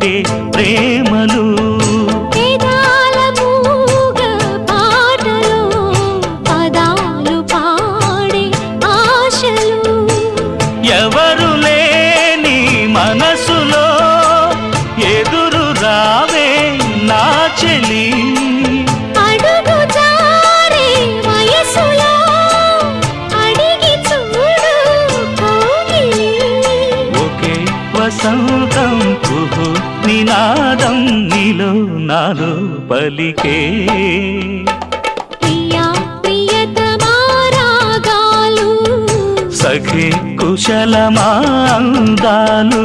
పుట్టే ప్రేమలు ఎవరు లేని మనసులో ఎదురు రావే నా చెలి అడుగు జారే వయసులో అడిగి చూడు కోగిలి ఒకే వసంతం కుహు నినాదం నీలో నాలో పలికే సఖి కుశలమా అందాలు